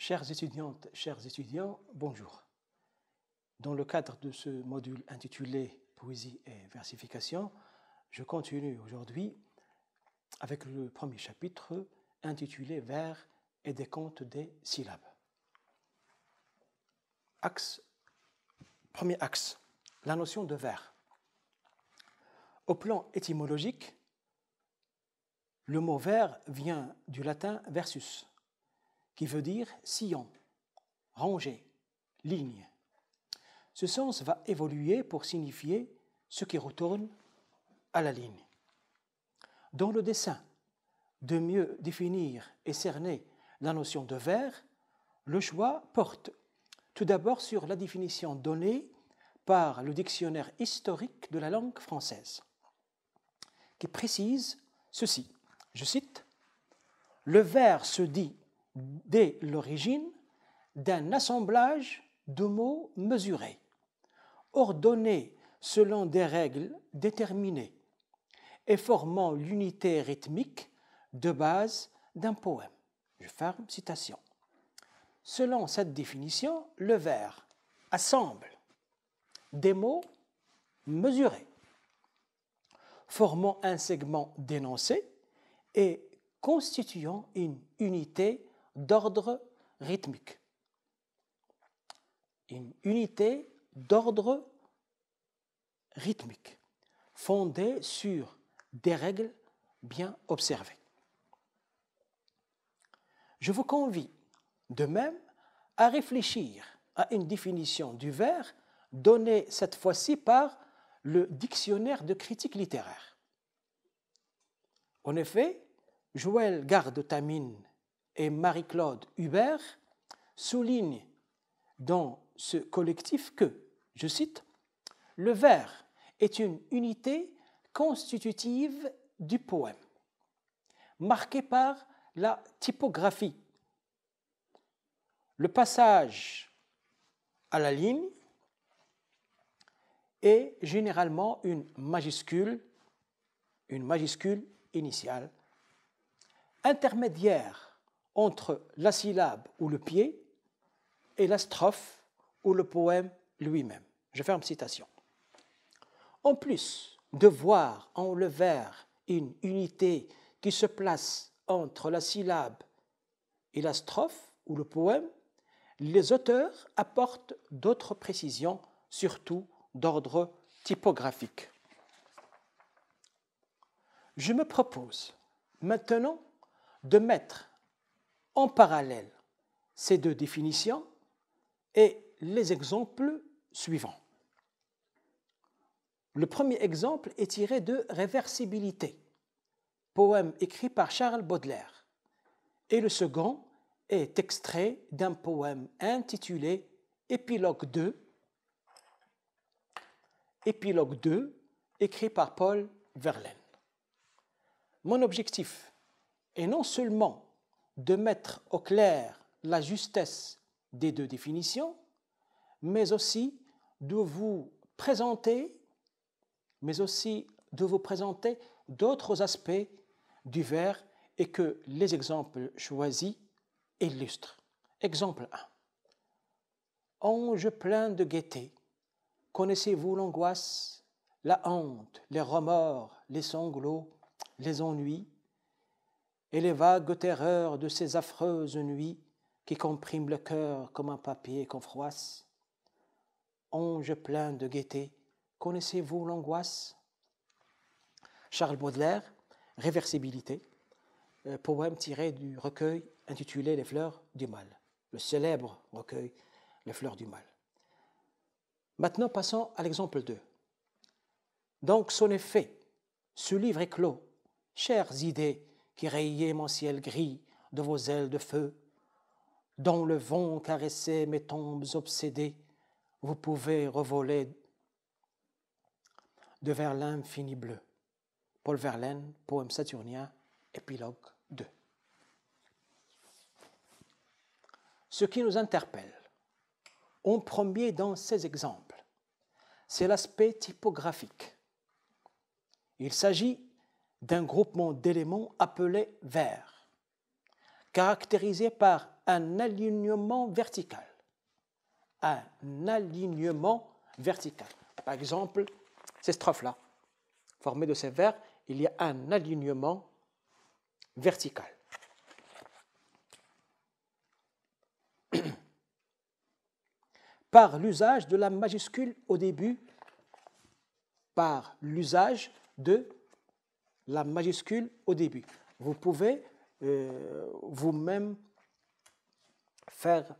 Chères étudiantes, chers étudiants, bonjour. Dans le cadre de ce module intitulé Poésie et versification, je continue aujourd'hui avec le premier chapitre intitulé Vers et décompte des syllabes. Premier axe, la notion de vers. Au plan étymologique, le mot vers vient du latin versus, qui veut dire sillon, rangée, ligne. Ce sens va évoluer pour signifier ce qui retourne à la ligne. Dans le dessein de mieux définir et cerner la notion de vers, le choix porte tout d'abord sur la définition donnée par le dictionnaire historique de la langue française, qui précise ceci, je cite, « Le vers se dit dès l'origine d'un assemblage de mots mesurés, ordonnés selon des règles déterminées et formant l'unité rythmique de base d'un poème. » Je ferme citation. Selon cette définition, le vers assemble des mots mesurés, formant un segment d'énoncé et constituant une unité d'ordre rythmique. Une unité d'ordre rythmique, fondée sur des règles bien observées. Je vous convie de même à réfléchir à une définition du vers donnée cette fois-ci par le dictionnaire de critique littéraire. En effet, Joël Garde-Tamine et Marie-Claude Hubert soulignent dans ce collectif que, je cite, « Le vers est une unité constitutive du poème, marquée par la typographie, le passage à la ligne et généralement une majuscule initiale, intermédiaire entre la syllabe ou le pied et la strophe ou le poème lui-même. » Je ferme citation. En plus de voir en le vers une unité qui se place entre la syllabe et la strophe ou le poème, les auteurs apportent d'autres précisions, surtout d'ordre typographique. Je me propose maintenant de mettre en parallèle ces deux définitions et les exemples suivants. Le premier exemple est tiré de Réversibilité, poème écrit par Charles Baudelaire, et le second est extrait d'un poème intitulé Épilogue 2, écrit par Paul Verlaine. Mon objectif est non seulement de mettre au clair la justesse des deux définitions, mais aussi de vous présenter d'autres aspects du vers et que les exemples choisis illustrent. Exemple 1. Ange plein de gaieté, connaissez-vous l'angoisse, la honte, les remords, les sanglots, les ennuis et les vagues terreurs de ces affreuses nuits qui compriment le cœur comme un papier qu'on froisse? Ange plein de gaieté, connaissez-vous l'angoisse? Charles Baudelaire, Réversibilité, poème tiré du recueil intitulé Les Fleurs du Mal, le célèbre recueil Les Fleurs du Mal. Maintenant, passons à l'exemple 2. Donc, son effet, ce livre est clos, chères idées qui rayiez mon ciel gris de vos ailes de feu, dont le vent caressait mes tombes obsédées, vous pouvez revoler de vers l'infini bleu. Paul Verlaine, poème saturnien, épilogue 2. Ce qui nous interpelle, en premier dans ces exemples, c'est l'aspect typographique. Il s'agit d'un groupement d'éléments appelés vers, caractérisé par un alignement vertical. Un alignement vertical. Par exemple, ces strophes-là, formées de ces vers, il y a un alignement vertical. Par l'usage de la majuscule au début, par l'usage de la majuscule au début. Vous pouvez vous-même faire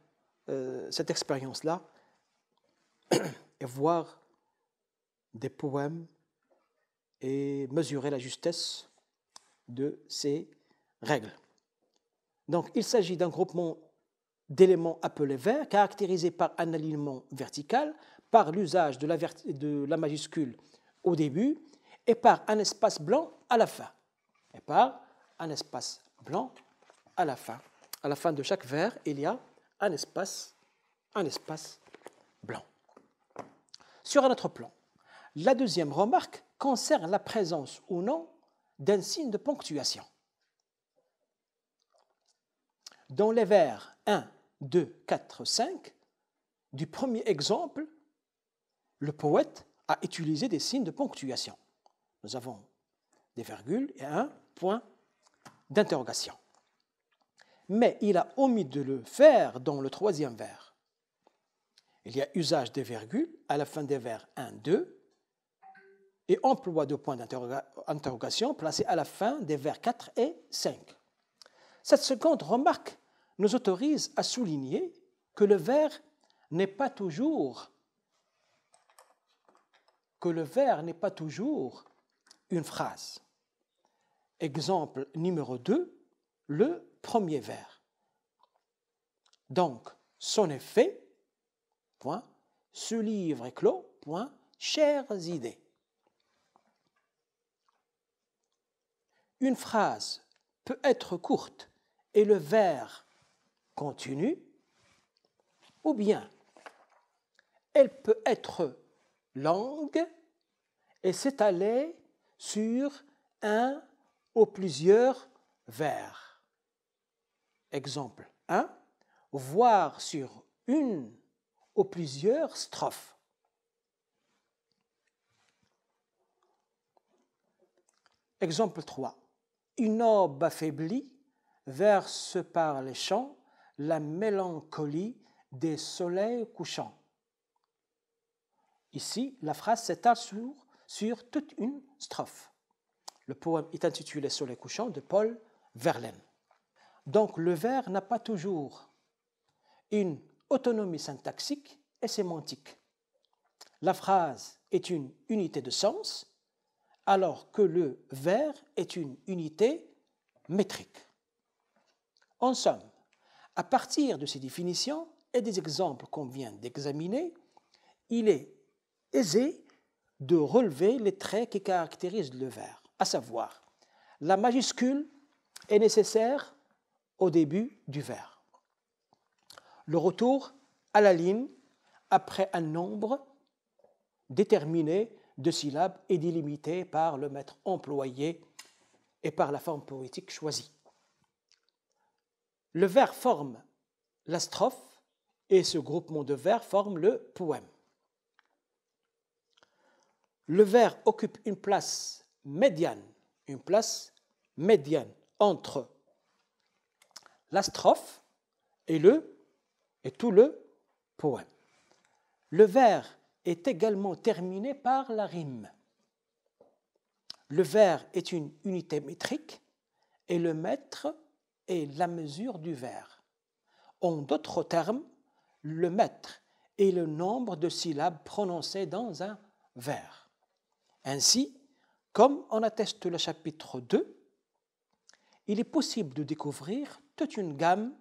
cette expérience-là et voir des poèmes et mesurer la justesse de ces règles. Donc, il s'agit d'un groupement d'éléments appelés vers, caractérisés par un alignement vertical, par l'usage de la majuscule au début et par un espace blanc à la fin. Et par un espace blanc à la fin. À la fin de chaque vers, il y a un espace blanc. Sur un autre plan, la deuxième remarque concerne la présence ou non d'un signe de ponctuation. Dans les vers 1, 2, 4, 5, du premier exemple, le poète a utilisé des signes de ponctuation. Nous avons des virgules et un point d'interrogation. Mais il a omis de le faire dans le troisième vers. Il y a usage des virgules à la fin des vers 1, 2 et emploi de points d'interrogation placés à la fin des vers 4 et 5. Cette seconde remarque nous autorise à souligner que le vers n'est pas toujours une phrase. Exemple numéro 2, le premier vers. Donc, son effet, point, ce livre est clos, point, chères idées. Une phrase peut être courte et le vers continu, ou bien elle peut être longue et s'étaler sur un ou plusieurs vers. Exemple 1, voire sur une ou plusieurs strophes. Exemple 3, une aube affaiblie verse par les champs la mélancolie des soleils couchants. Ici, la phrase s'étale sur toute une strophe. Le poème est intitulé Soleil couchant de Paul Verlaine. Donc, le vers n'a pas toujours une autonomie syntaxique et sémantique. La phrase est une unité de sens, alors que le vers est une unité métrique. En somme, à partir de ces définitions et des exemples qu'on vient d'examiner, il est aisé de relever les traits qui caractérisent le vers, à savoir, la majuscule est nécessaire au début du vers. Le retour à la ligne après un nombre déterminé de syllabes est délimité par le maître employé et par la forme poétique choisie. Le vers forme la strophe et ce groupement de vers forme le poème. Le vers occupe une place médiane entre la strophe et tout le poème. Le vers est également terminé par la rime. Le vers est une unité métrique et le mètre est la mesure du vers. En d'autres termes, le mètre est le nombre de syllabes prononcées dans un vers. Ainsi, comme en atteste le chapitre 2, il est possible de découvrir toute une gamme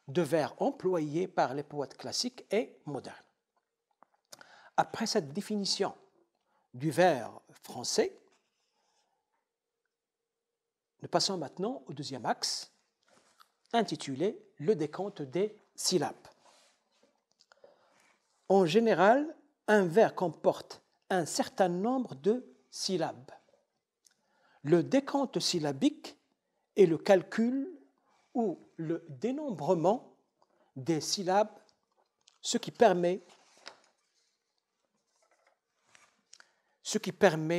de vers employés par les poètes classiques et modernes. Après cette définition du vers français, nous passons maintenant au deuxième axe, intitulé « Le décompte des syllabes ». En général, un vers comporte un certain nombre de syllabes. Le décompte syllabique est le calcul ou le dénombrement des syllabes, ce qui permet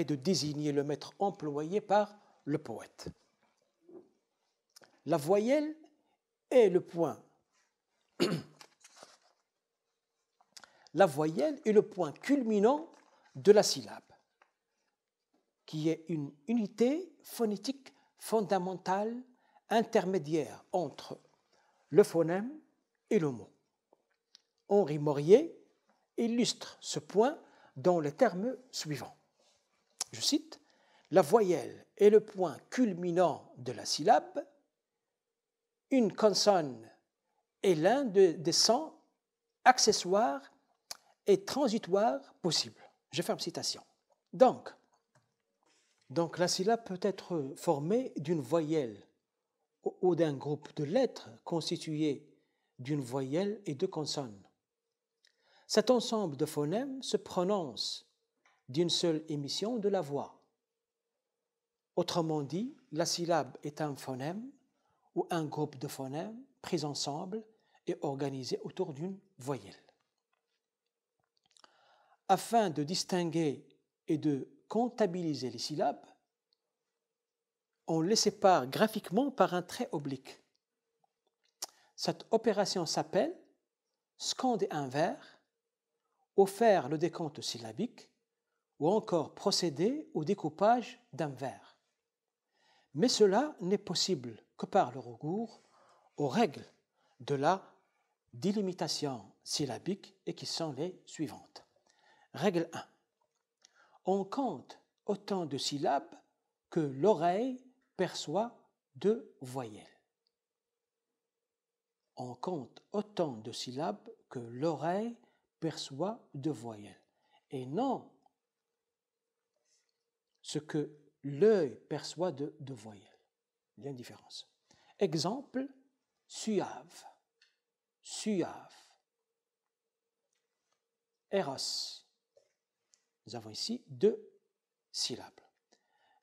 de désigner le maître employé par le poète. La voyelle est le point. La voyelle est le point culminant de la syllabe, qui est une unité phonétique fondamentale intermédiaire entre le phonème et le mot. Henri Morier illustre ce point dans les termes suivants. Je cite, « La voyelle est le point culminant de la syllabe. Une consonne est l'un des sons accessoires et transitoires possibles. » Je ferme citation. Donc, la syllabe peut être formée d'une voyelle ou d'un groupe de lettres constitué d'une voyelle et de consonnes. Cet ensemble de phonèmes se prononce d'une seule émission de la voix. Autrement dit, la syllabe est un phonème ou un groupe de phonèmes pris ensemble et organisés autour d'une voyelle. Afin de distinguer et de comptabiliser les syllabes, on les sépare graphiquement par un trait oblique. Cette opération s'appelle scander un vers, ou faire le décompte syllabique, ou encore procéder au découpage d'un vers. Mais cela n'est possible que par le recours aux règles de la délimitation syllabique et qui sont les suivantes. Règle 1. On compte autant de syllabes que l'oreille perçoit de voyelles. On compte autant de syllabes que l'oreille perçoit de voyelles, et non ce que l'œil perçoit de voyelles. Il y a une différence. Exemple, suave, suave. Eros. Nous avons ici 2 syllabes.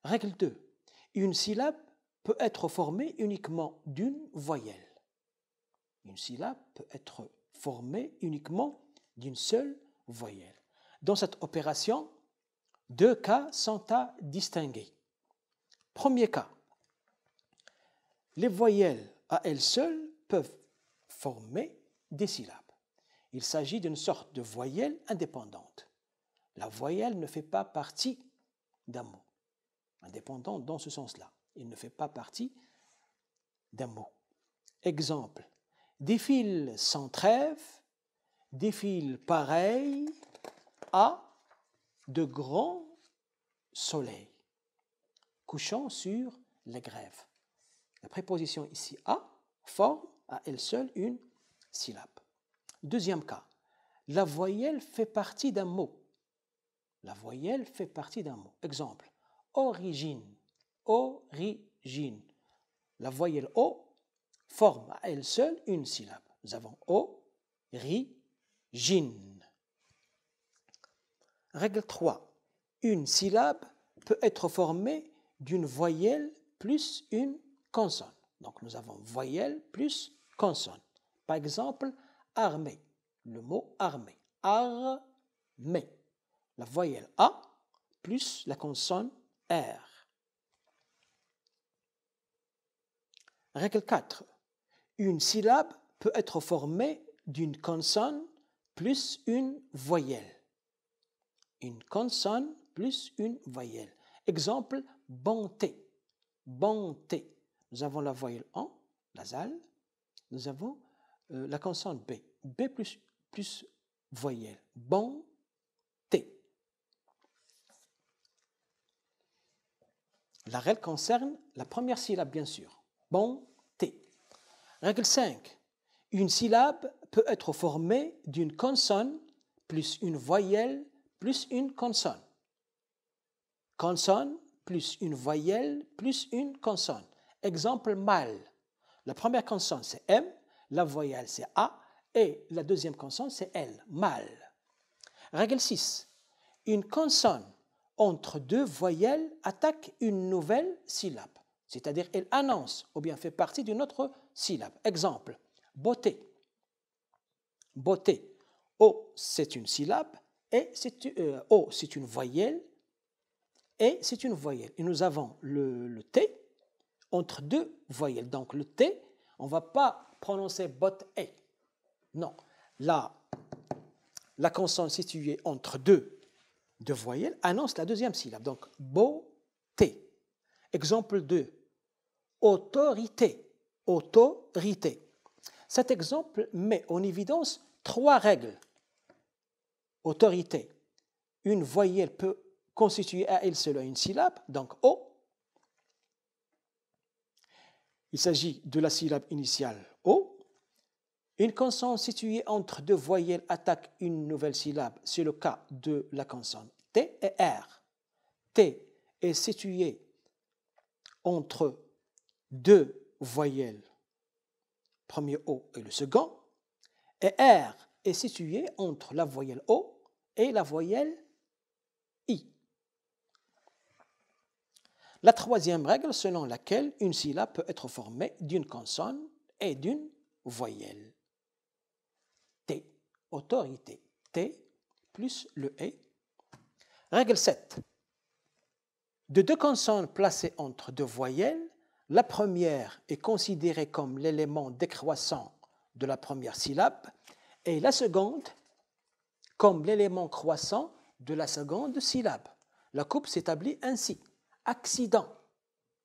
Règle 2. Une syllabe peut être formée uniquement d'une voyelle. Une syllabe peut être formée uniquement d'une seule voyelle. Dans cette opération, 2 cas sont à distinguer. Premier cas, les voyelles à elles seules peuvent former des syllabes. Il s'agit d'une sorte de voyelle indépendante. La voyelle ne fait pas partie d'un mot. Indépendante dans ce sens-là. Il ne fait pas partie d'un mot. Exemple, défile sans trêve, défile pareil à de grands soleils, couchant sur les grèves. La préposition ici à forme à elle seule une syllabe. Deuxième cas, la voyelle fait partie d'un mot. La voyelle fait partie d'un mot. Exemple, origine, origine. La voyelle O forme à elle seule une syllabe. Nous avons O, ri, jin. Règle 3. Une syllabe peut être formée d'une voyelle plus une consonne. Donc nous avons voyelle plus consonne. Par exemple, armée. Le mot armée. Armée. La voyelle A plus la consonne R. Règle 4. Une syllabe peut être formée d'une consonne plus une voyelle. Une consonne plus une voyelle. Exemple, bonté. Bonté. Nous avons la voyelle en, nasale. Nous avons la consonne B. B plus voyelle. Bonté. La règle concerne la première syllabe, bien sûr. Bonté. Règle 5. Une syllabe peut être formée d'une consonne plus une voyelle plus une consonne. Consonne plus une voyelle plus une consonne. Exemple, mal. La première consonne, c'est M, la voyelle, c'est A, et la deuxième consonne, c'est L, mal. Règle 6. Une consonne entre 2 voyelles attaque une nouvelle syllabe. c'est-à-dire elle annonce ou bien fait partie d'une autre syllabe. Exemple, beauté. Beauté. O, c'est une syllabe, et O, c'est une voyelle, et c'est une voyelle. Et nous avons le T entre deux voyelles. Donc le T, on ne va pas prononcer beauté. Non. La consonne située entre deux voyelles annonce la deuxième syllabe. Donc beauté. Exemple 2. Autorité. Autorité. Cet exemple met en évidence 3 règles. Autorité. Une voyelle peut constituer à elle seule une syllabe, donc O. Il s'agit de la syllabe initiale O. Une consonne située entre deux voyelles attaque une nouvelle syllabe. C'est le cas de la consonne T et R. T est située entre deux voyelles, premier O et le second, et R est situé entre la voyelle O et la voyelle I. La troisième règle selon laquelle une syllabe peut être formée d'une consonne et d'une voyelle. T, autorité, T plus le E. Règle 7. De deux consonnes placées entre deux voyelles, la première est considérée comme l'élément décroissant de la première syllabe et la seconde comme l'élément croissant de la seconde syllabe. La coupe s'établit ainsi. Accident.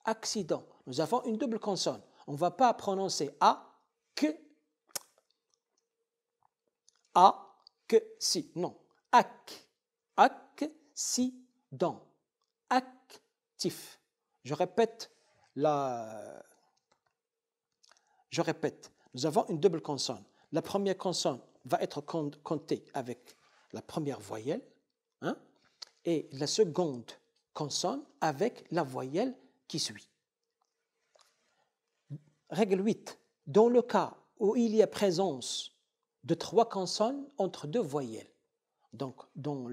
Accident. Nous avons une double consonne. On ne va pas prononcer A, que, si. Non. Accident. Actif. Je répète, nous avons une double consonne. La première consonne va être comptée avec la première voyelle, hein, et la seconde consonne avec la voyelle qui suit. Règle 8. Dans le cas où il y a présence de 3 consonnes entre deux voyelles, donc dans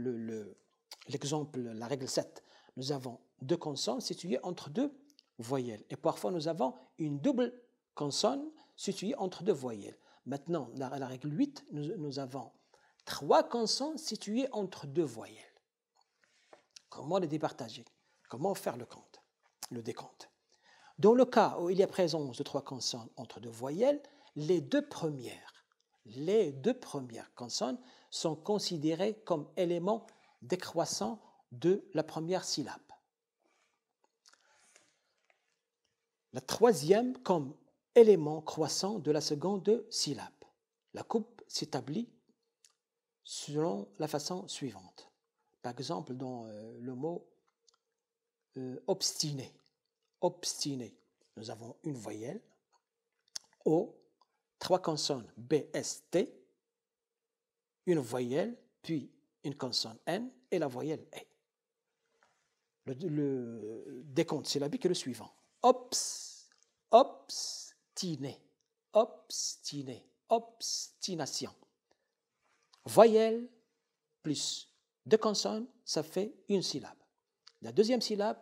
l'exemple, la règle 7, nous avons 2 consonnes situées entre 2 voyelles. Et parfois, nous avons une double consonne située entre 2 voyelles. Maintenant, la règle 8, nous avons 3 consonnes situées entre 2 voyelles. Comment les départager? Comment faire le décompte? Dans le cas où il y a présence de 3 consonnes entre 2 voyelles, les deux premières consonnes sont considérées comme éléments décroissants de la première syllabe. La troisième comme élément croissant de la seconde syllabe. La coupe s'établit selon la façon suivante. Par exemple, dans le mot obstiné. Obstiné. Nous avons une voyelle O, 3 consonnes B, S, T, une voyelle, puis une consonne N et la voyelle E. Le décompte syllabique est le suivant. Obstiné, obstiné, obstination. Voyelle plus 2 consonnes, ça fait une syllabe. La deuxième syllabe,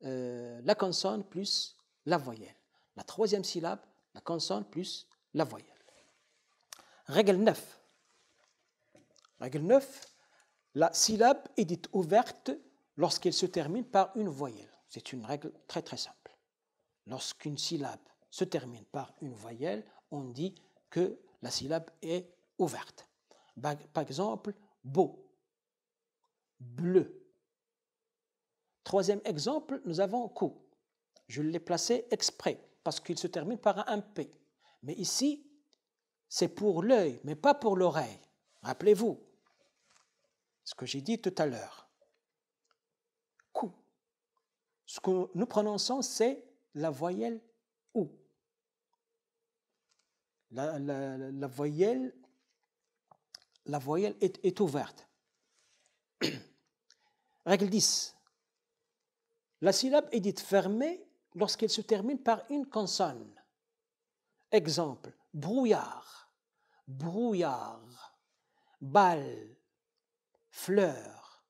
la consonne plus la voyelle. La troisième syllabe, la consonne plus la voyelle. Règle 9. Règle 9, la syllabe est dite ouverte lorsqu'elle se termine par une voyelle. C'est une règle très très simple. Lorsqu'une syllabe se termine par une voyelle, on dit que la syllabe est ouverte. Par exemple, beau, bleu. Troisième exemple, nous avons cou. Je l'ai placé exprès parce qu'il se termine par un P. Mais ici, c'est pour l'œil, mais pas pour l'oreille. Rappelez-vous ce que j'ai dit tout à l'heure. Cou. Ce que nous prononçons, c'est la voyelle OU. La voyelle est ouverte. Règle 10. La syllabe est dite fermée lorsqu'elle se termine par une consonne. Exemple, brouillard, brouillard, balle, fleur,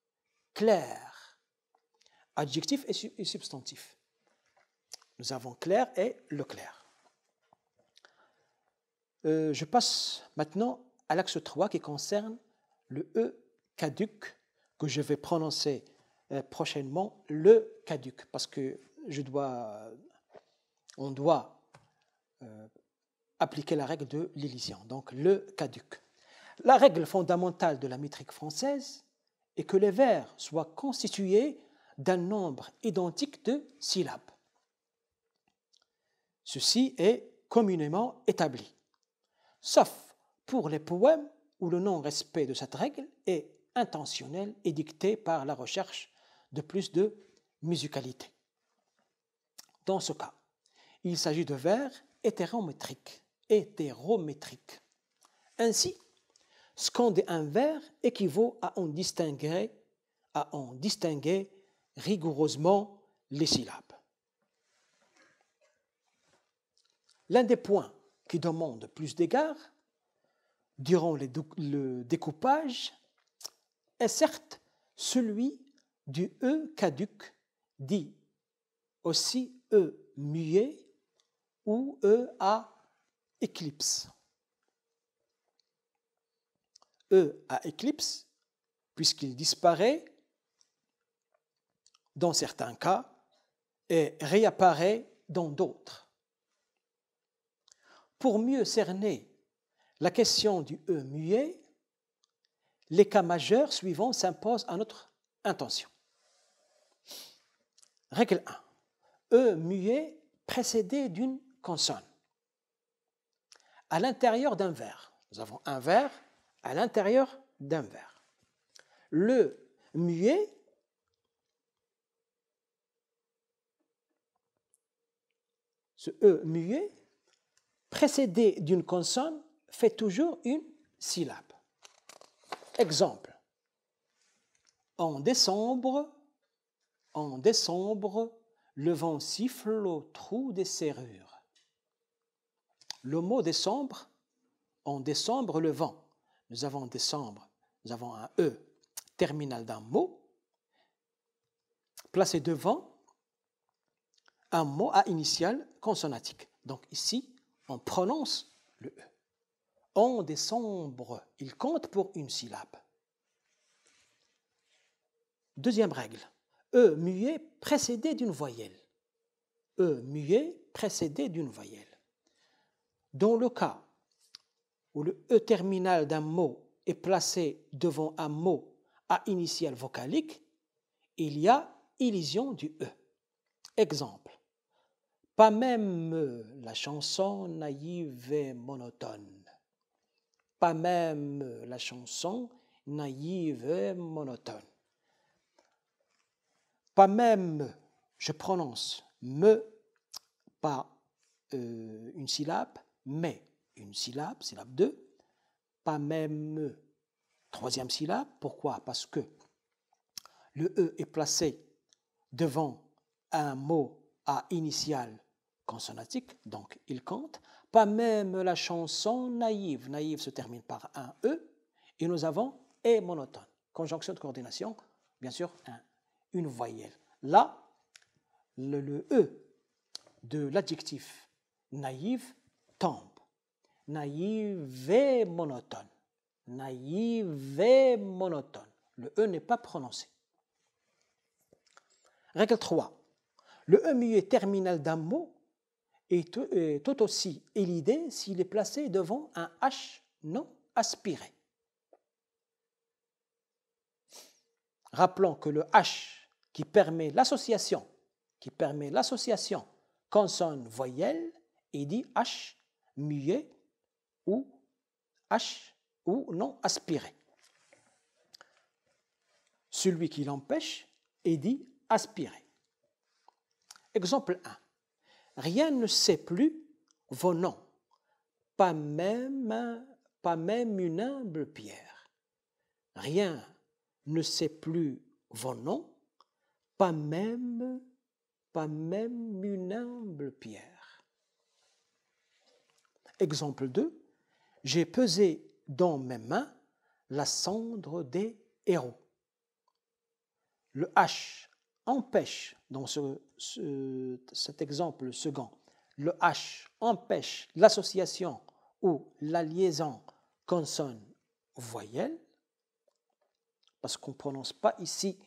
clair. Adjectif et substantif. Nous avons clair et le clair. Je passe maintenant à l'axe 3 qui concerne le E caduc que je vais prononcer prochainement, le caduc, parce que on doit appliquer la règle de l'élision, donc le caduc. La règle fondamentale de la métrique française est que les vers soient constitués d'un nombre identique de syllabes. Ceci est communément établi, sauf pour les poèmes où le non-respect de cette règle est intentionnel et dicté par la recherche de plus de musicalité. Dans ce cas, il s'agit de vers hétérométriques. Ainsi, scander un vers équivaut à en distinguer rigoureusement les syllabes. L'un des points qui demande plus d'égard durant le découpage est certes celui du E caduc, dit aussi E muet ou E à éclipse. E à éclipse, puisqu'il disparaît dans certains cas et réapparaît dans d'autres. Pour mieux cerner la question du E muet, les cas majeurs suivants s'imposent à notre intention. Règle 1. E muet précédé d'une consonne. À l'intérieur d'un vers. Nous avons un vers à l'intérieur d'un vers. Le muet ce E muet précédé d'une consonne fait toujours une syllabe. Exemple. En décembre, le vent siffle au trou des serrures. Le mot décembre, en décembre, le vent. Nous avons décembre, nous avons un E terminal d'un mot, placé devant un mot à initiale consonnatique. Donc ici, on prononce le E. En décembre, il compte pour une syllabe. Deuxième règle, E muet précédé d'une voyelle. E muet précédé d'une voyelle. Dans le cas où le E terminal d'un mot est placé devant un mot à initiale vocalique, il y a elision du E. Exemple. Pas même la chanson naïve et monotone. Pas même la chanson naïve et monotone. Pas même, je prononce me, pas une syllabe, mais une syllabe, syllabe 2. Pas même, troisième syllabe. Pourquoi? Parce que le E est placé devant un mot à initiale consonnatique, donc il compte. Pas même la chanson naïve. Naïve se termine par un E. Et nous avons et monotone. Conjonction de coordination, bien sûr, une voyelle. Là, le E de l'adjectif naïve tombe. Naïve et monotone. Naïve et monotone. Le E n'est pas prononcé. Règle 3. Le E muet terminal d'un mot est tout aussi élidé s'il est placé devant un H non aspiré. Rappelons que le H qui permet l'association consonne-voyelle est dit H muet ou H ou non aspiré. Celui qui l'empêche est dit aspiré. Exemple 1. Rien ne sait plus vos noms, pas même une humble pierre. Rien ne sait plus vos noms, pas même une humble pierre. Exemple 2. J'ai pesé dans mes mains la cendre des héros. Le H empêche, dans cet exemple second, le H empêche l'association ou la liaison consonne-voyelle, parce qu'on ne prononce pas ici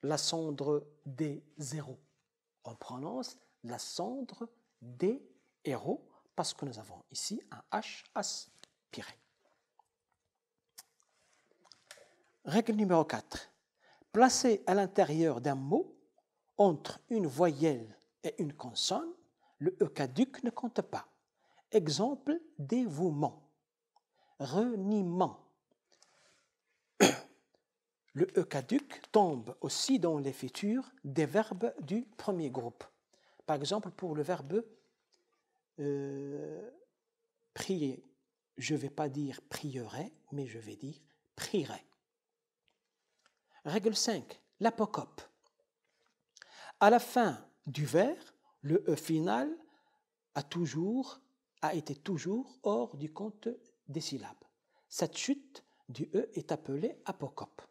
la cendre des zéros. On prononce la cendre des héros, parce que nous avons ici un H aspiré. Règle numéro 4. Placé à l'intérieur d'un mot, entre une voyelle et une consonne, le E caduc ne compte pas. Exemple, dévouement, reniement. Le E caduc tombe aussi dans les futurs des verbes du premier groupe. Par exemple, pour le verbe prier, je ne vais pas dire prierai, mais je vais dire prierai. Règle 5, l'apocope. À la fin du vers, le E final a été toujours hors du compte des syllabes. Cette chute du E est appelée apocope.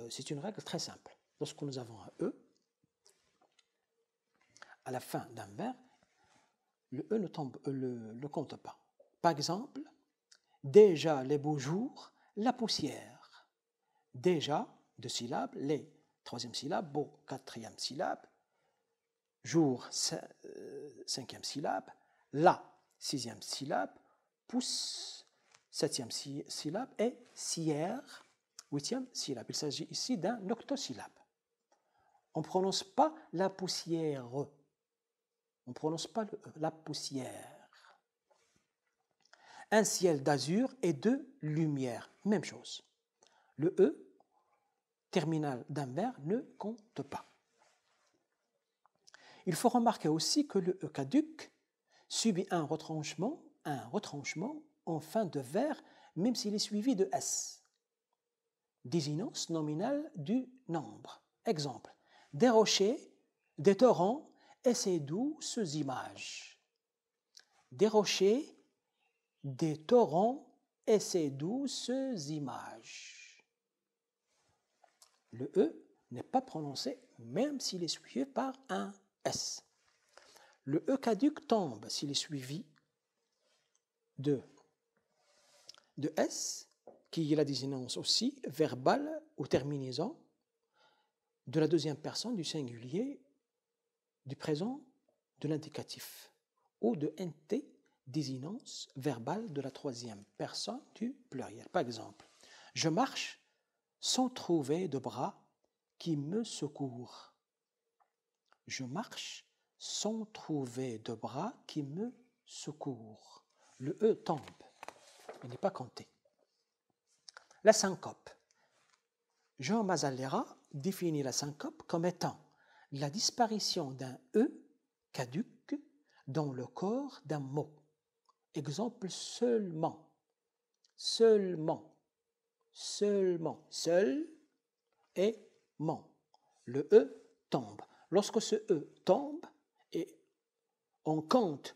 C'est une règle très simple. Lorsque nous avons un E, à la fin d'un vers, le E ne compte pas. Par exemple, déjà les beaux jours, la poussière. Déjà, deux syllabes, les troisième syllabe, beau, quatrième syllabe, jour, cinquième syllabe, la, sixième syllabe, pouce, septième syllabe, et sière, huitième syllabe. Il s'agit ici d'un octosyllabe. On ne prononce pas la poussière. On ne prononce pas la poussière. Un ciel d'azur et de lumière. Même chose. Le E, terminal d'un vers, ne compte pas. Il faut remarquer aussi que le E caduc subit un retranchement en fin de vers, même s'il est suivi de S. Désinence nominale du nombre. Exemple, des rochers, des torrents et ces douces images. Des rochers, des torrents et ces douces images. Le E n'est pas prononcé même s'il est suivi par un S. Le E caduc tombe s'il est suivi de S, qui est la désinence aussi verbale ou terminaison de la deuxième personne du singulier, du présent, de l'indicatif, ou de NT, désinence verbale de la troisième personne du pluriel. Par exemple, je marche sans trouver de bras qui me secourent. Je marche sans trouver de bras qui me secourent. Le E tombe, il n'est pas compté. La syncope. Jean Mazalera définit la syncope comme étant la disparition d'un E caduc dans le corps d'un mot. Exemple, seulement, seulement, seulement, seul et ment. Le E tombe. Lorsque ce E tombe et on compte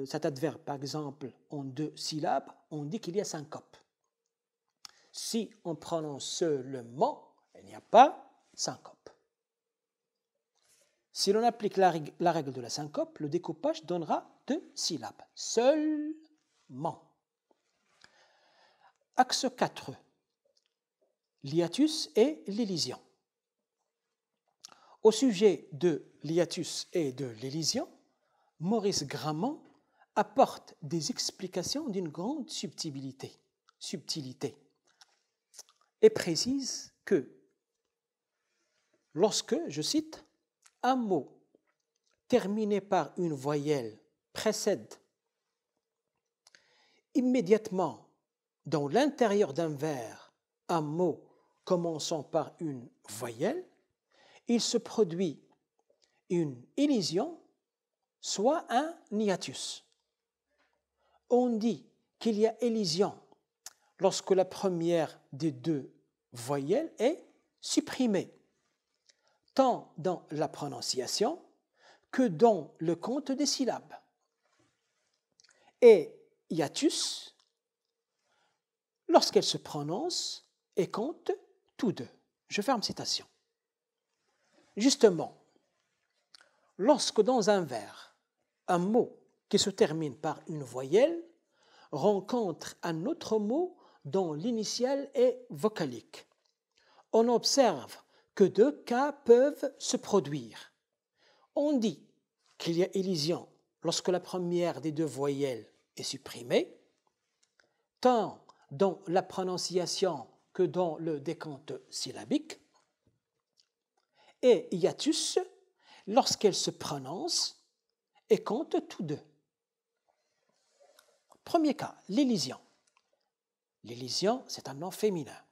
cet adverbe, par exemple, en deux syllabes, on dit qu'il y a syncope. Si on prononce seulement, il n'y a pas syncope. Si l'on applique la règle de la syncope, le découpage donnera deux syllabes. Seulement. Axe 4. L'hiatus et l'élision. Au sujet de l'hiatus et de l'élision, Maurice Grammont apporte des explications d'une grande subtilité et précise que lorsque, je cite, un mot terminé par une voyelle précède immédiatement dans l'intérieur d'un vers un mot commençant par une voyelle, il se produit une élision, soit un hiatus. On dit qu'il y a élision lorsque la première des deux voyelles est supprimée, tant dans la prononciation que dans le compte des syllabes. Et hiatus lorsqu'elle se prononce et compte tous deux. Je ferme citation. Justement, lorsque dans un vers, un mot qui se termine par une voyelle rencontre un autre mot dont l'initiale est vocalique, on observe que deux cas peuvent se produire. On dit qu'il y a élision lorsque la première des deux voyelles est supprimée, tant dans la prononciation que dans le décompte syllabique, et hiatus lorsqu'elle se prononce et compte tous deux. Premier cas, l'élision. L'élision, c'est un nom féminin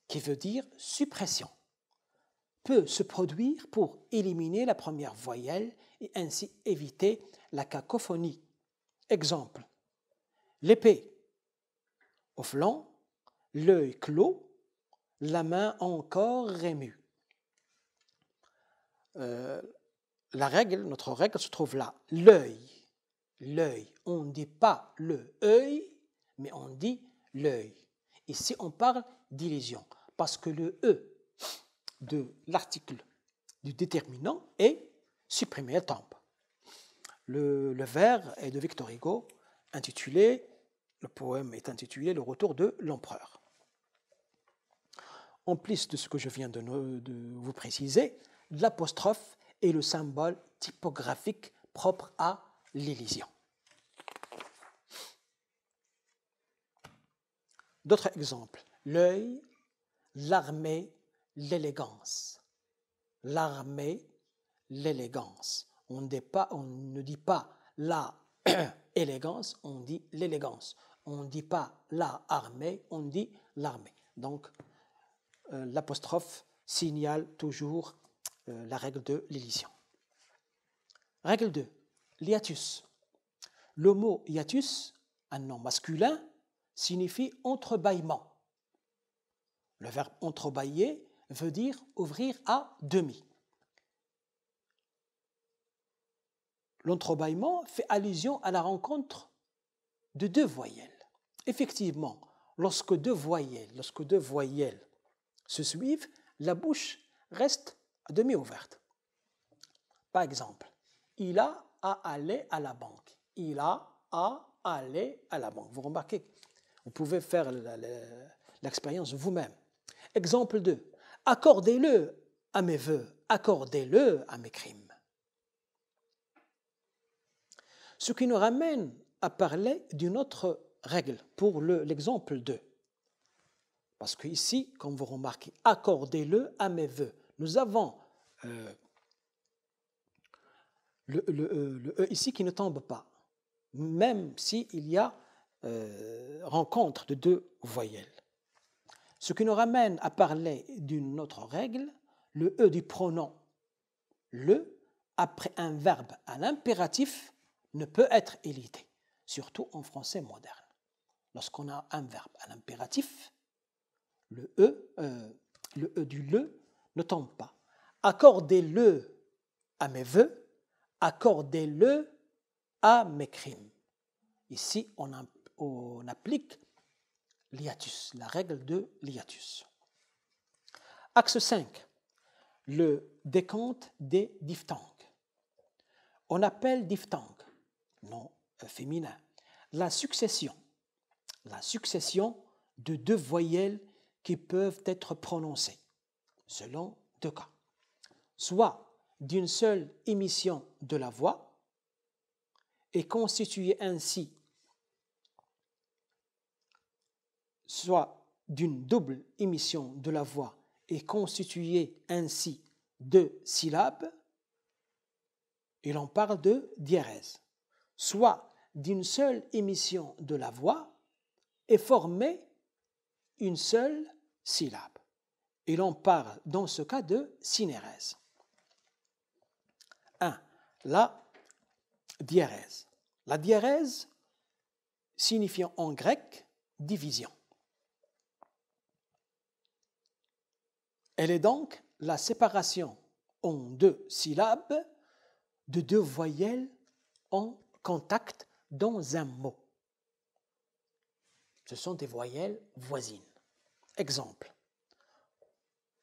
qui veut dire suppression. Peut se produire pour éliminer la première voyelle et ainsi éviter la cacophonie. Exemple, l'épée au flanc, l'œil clos, la main encore remue. Notre règle se trouve là, l'œil. L'œil, on ne dit pas le œil, mais on dit l'œil. Ici, on parle d'illusion, parce que le E de l'article du déterminant est supprimé, elle tombe. Le vers est de Victor Hugo, le poème est intitulé « Le retour de l'empereur ». En plus de ce que je viens de vous préciser, l'apostrophe est le symbole typographique propre à l'élision. D'autres exemples, l'œil, l'armée, l'élégance. L'armée, l'élégance. On ne dit pas la élégance, on dit l'élégance. On ne dit pas la armée, on dit l'armée. Donc, l'apostrophe signale toujours la règle de l'élision. Règle 2, l'hiatus. Le mot hiatus, un nom masculin, signifie entrebâillement. Le verbe entrebâiller veut dire ouvrir à demi. L'entrebâillement fait allusion à la rencontre de deux voyelles. Effectivement, lorsque deux voyelles se suivent, la bouche reste à demi ouverte. Par exemple, il a à aller à la banque. Il a à aller à la banque. Vous remarquez, vous pouvez faire l'expérience vous-même. Exemple 2. Accordez-le à mes vœux, accordez-le à mes crimes. Ce qui nous ramène à parler d'une autre règle pour l'exemple 2. Parce qu'ici, comme vous remarquez, accordez-le à mes vœux. Nous avons le E ici qui ne tombe pas, même s'il y a rencontre de deux voyelles. Ce qui nous ramène à parler d'une autre règle, le E du pronom le, après un verbe à l'impératif, ne peut être élité, surtout en français moderne. Lorsqu'on a un verbe à l'impératif, le E du le ne tombe pas. Accordez-le à mes vœux, accordez-le à mes crimes. Ici, on applique l'hiatus, la règle de l'hiatus. Axe 5, le décompte des diphtongues. On appelle diphtongue, nom féminin, la succession de deux voyelles qui peuvent être prononcées, selon deux cas. Soit d'une seule émission de la voix et constituée ainsi, soit d'une double émission de la voix et constituée ainsi de syllabes, et l'on parle de diérèse, soit d'une seule émission de la voix et formée une seule syllabe. Et l'on parle dans ce cas de synérèse. 1. La diérèse. La diérèse signifiant en grec division. Elle est donc la séparation en deux syllabes de deux voyelles en contact dans un mot. Ce sont des voyelles voisines. Exemple,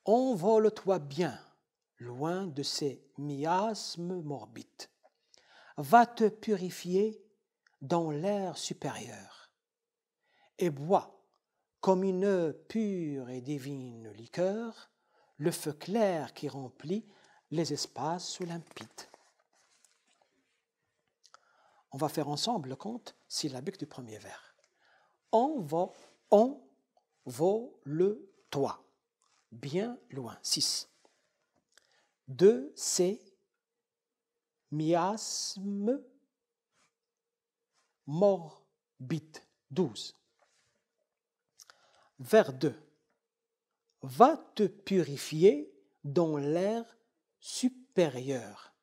envole-toi bien, loin de ces miasmes morbides. Va te purifier dans l'air supérieur et bois comme une pure et divine liqueur le feu clair qui remplit les espaces limpides. On va faire ensemble le compte syllabique du premier vers. Envole-toi, bien loin, 6. De ces miasmes morbides, 12. Vers 2. Va te purifier dans l'air supérieur.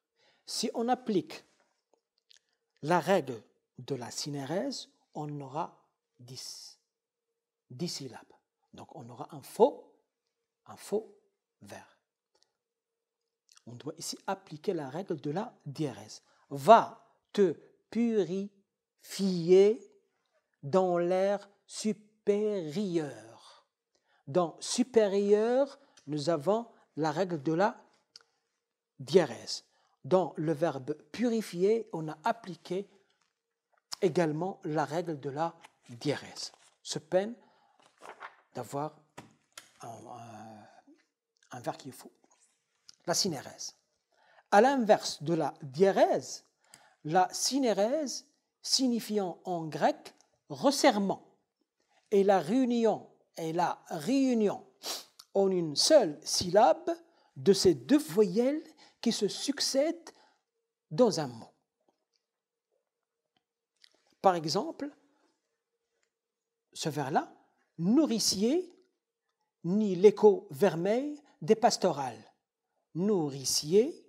Si on applique la règle de la synérèse, on aura 10 syllabes. Donc on aura un faux vers. On doit ici appliquer la règle de la diérèse. Va te purifier dans l'air supérieur. Dans supérieur, nous avons la règle de la diérèse. Dans le verbe purifier, on a appliqué également la règle de la diérèse. Ce peine d'avoir un vers qui est faux. La synérèse. À l'inverse de la diérèse, la synérèse signifiant en grec resserrement et la réunion en une seule syllabe de ces deux voyelles qui se succèdent dans un mot. Par exemple, ce vers-là, nourricier, ni l'écho vermeil des pastorales. Nourricier,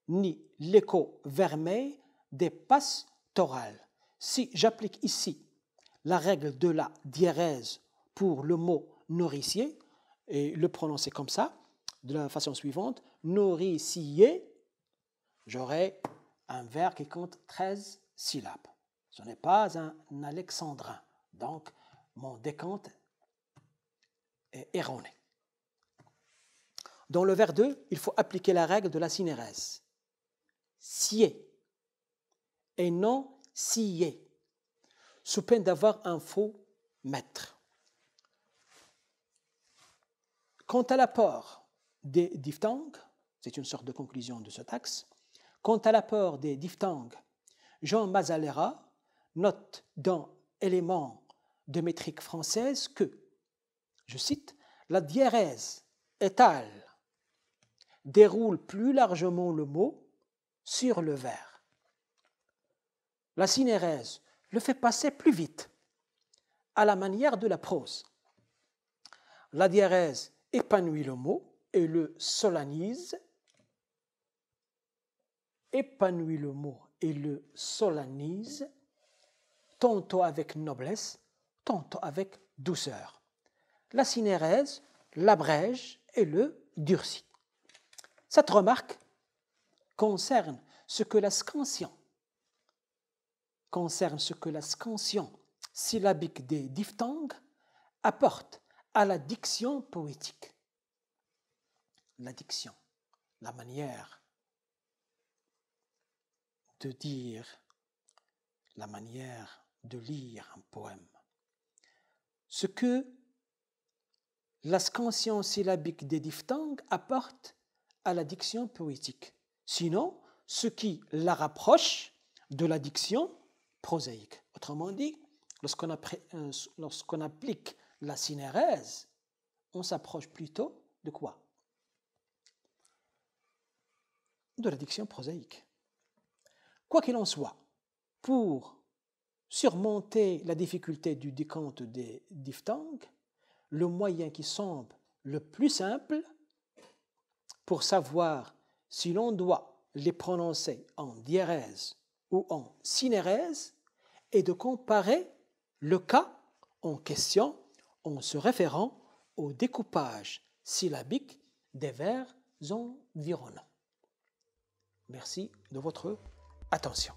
ni l'écho vermeil des pastorales. Si j'applique ici la règle de la diérèse pour le mot nourricier, et le prononcer comme ça, de la façon suivante, nourricier, j'aurai un vers qui compte 13 syllabes. Ce n'est pas un alexandrin, donc mon décompte est erroné. Dans le vers 2, il faut appliquer la règle de la synérèse. Sier et non scier, sous peine d'avoir un faux maître. Quant à l'apport des diphtongues, c'est une sorte de conclusion de ce texte, quant à l'apport des diphtongues, Jean Mazalera note dans Éléments de métrique française que, je cite, la diérèse étale déroule plus largement le mot sur le vers. La synérèse le fait passer plus vite, à la manière de la prose. La diérèse épanouit le mot et le solennise, tantôt avec noblesse, tantôt avec douceur. La synérèse l'abrège et le durcit. Cette remarque concerne ce que la scansion syllabique des diphtongues apporte à la diction poétique. La diction, la manière de dire, la manière de lire un poème. Ce que la scansion syllabique des diphtongues apporte à la diction poétique. Sinon, ce qui la rapproche de la diction prosaïque. Autrement dit, lorsqu'on applique la synérèse, on s'approche plutôt de quoi? De la diction prosaïque. Quoi qu'il en soit, pour surmonter la difficulté du décompte des diphtongues, le moyen qui semble le plus simple pour savoir si l'on doit les prononcer en diérèse ou en synérèse est de comparer le cas en question en se référant au découpage syllabique des vers environnants. Merci de votre attention.